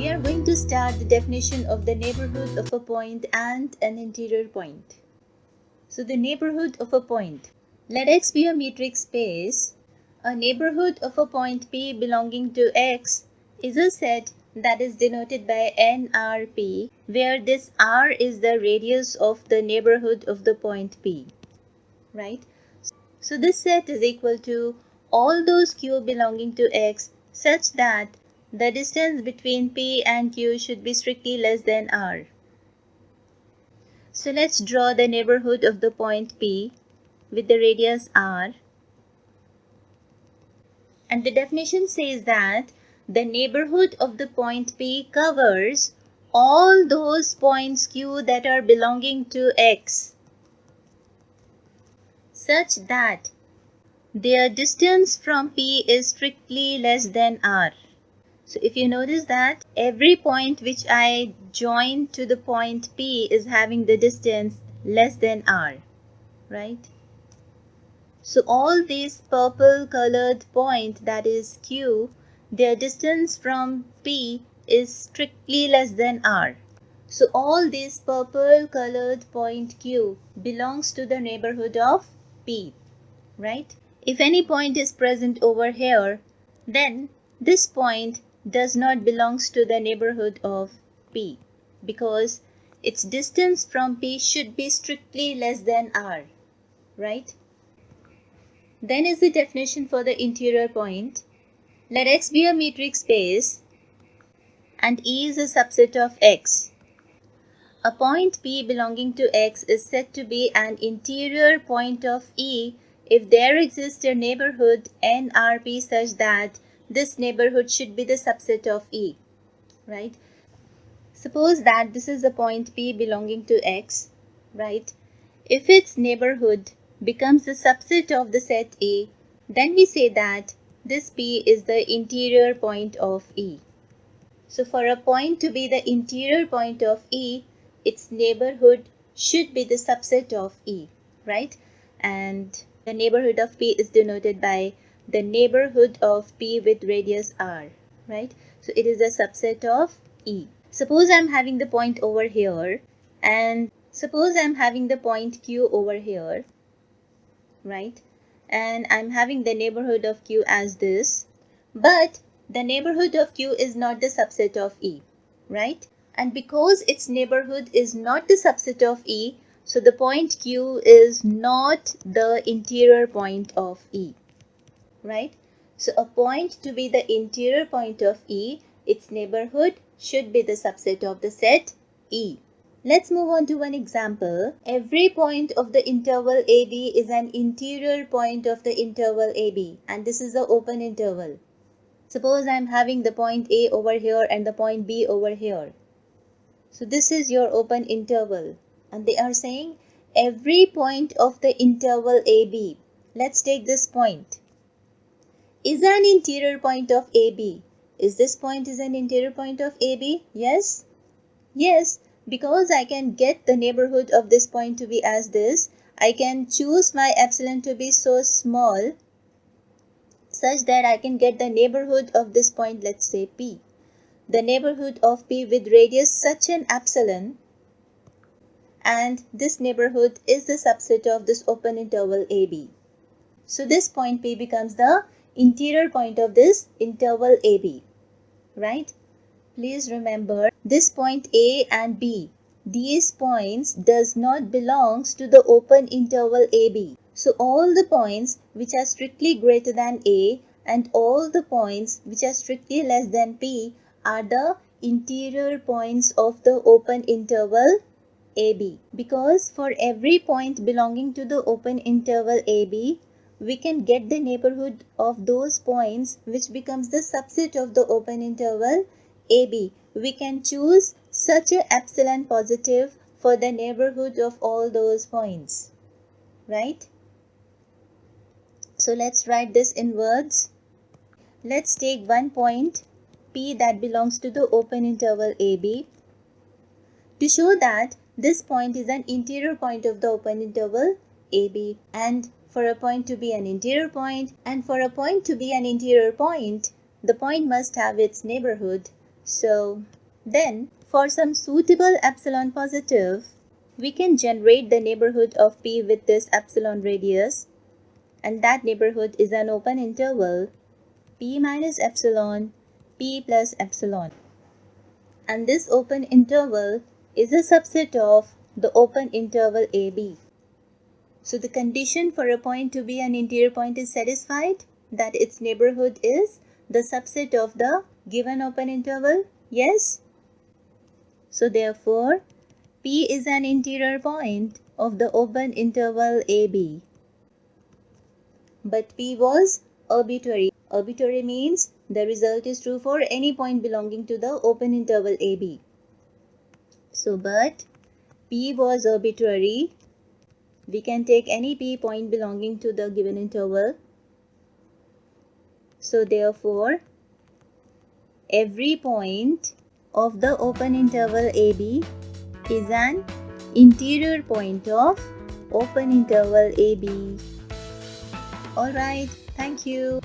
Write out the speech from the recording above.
we are going to start the definition of the neighborhood of a point and an interior point. So the neighborhood of a point. Let X be a metric space. A neighborhood of a point P belonging to X is a set that is denoted by NRP, where this R is the radius of the neighborhood of the point P. Right? So this set is equal to all those Q belonging to X such that the distance between P and Q should be strictly less than R. So let's draw the neighborhood of the point P with the radius R. And the definition says that the neighborhood of the point P covers all those points Q that are belonging to X, such that their distance from P is strictly less than R. So if you notice that every point which I join to the point P is having the distance less than R, right? So all these purple colored point, that is Q, their distance from P is strictly less than R. So all these purple colored point Q belongs to the neighborhood of P, right? If any point is present over here, then this point does not belongs to the neighborhood of P, because its distance from P should be strictly less than R, right? Then is the definition for the interior point. Let X be a metric space and E is a subset of X. A point P belonging to X is said to be an interior point of E if there exists a neighborhood NRP such that this neighborhood should be the subset of E, right? Suppose that this is a point P belonging to X, right? If its neighborhood becomes the subset of the set E, then we say that this P is the interior point of E. So for a point to be the interior point of E, its neighborhood should be the subset of E, right? And the neighborhood of P is denoted by the neighborhood of P with radius R, right? So it is a subset of E. Suppose I'm having the point over here, and suppose I'm having the point Q over here, right? And I'm having the neighborhood of Q as this, but the neighborhood of Q is not the subset of E, right? And because its neighborhood is not the subset of E, so the point Q is not the interior point of E, right? So a point to be the interior point of E, its neighborhood should be the subset of the set E. Let's move on to one example. Every point of the interval AB is an interior point of the interval AB, and this is the open interval. Suppose I'm having the point A over here and the point B over here. So this is your open interval, and they are saying every point of the interval AB, let's take this point, is an interior point of AB. Is this point is an interior point of AB? Yes? Yes, because I can get the neighborhood of this point to be as this. I can choose my epsilon to be so small such that I can get the neighborhood of this point, let's say P. The neighborhood of P with radius such an epsilon, and this neighborhood is the subset of this open interval AB. So this point P becomes the interior point of this interval AB, right? Please remember this point A and B, these points does not belongs to the open interval AB. So all the points which are strictly greater than A and all the points which are strictly less than P are the interior points of the open interval AB. Because for every point belonging to the open interval AB, we can get the neighborhood of those points which becomes the subset of the open interval AB. We can choose such a epsilon positive for the neighborhood of all those points, right? So let's write this in words. Let's take one point P that belongs to the open interval AB to show that this point is an interior point of the open interval AB. And for a point to be an interior point, the point must have its neighborhood. So Then, for some suitable epsilon positive, we can generate the neighborhood of P with this epsilon radius, and that neighborhood is an open interval P minus epsilon, P plus epsilon. And this open interval is a subset of the open interval AB. So the condition for a point to be an interior point is satisfied, that its neighborhood is the subset of the given open interval. Yes? So therefore, P is an interior point of the open interval AB. But P was arbitrary. Arbitrary means the result is true for any point belonging to the open interval AB. So, but P was arbitrary. We can take any P point belonging to the given interval. So, therefore, every point of the open interval AB is an interior point of open interval AB. Alright, thank you.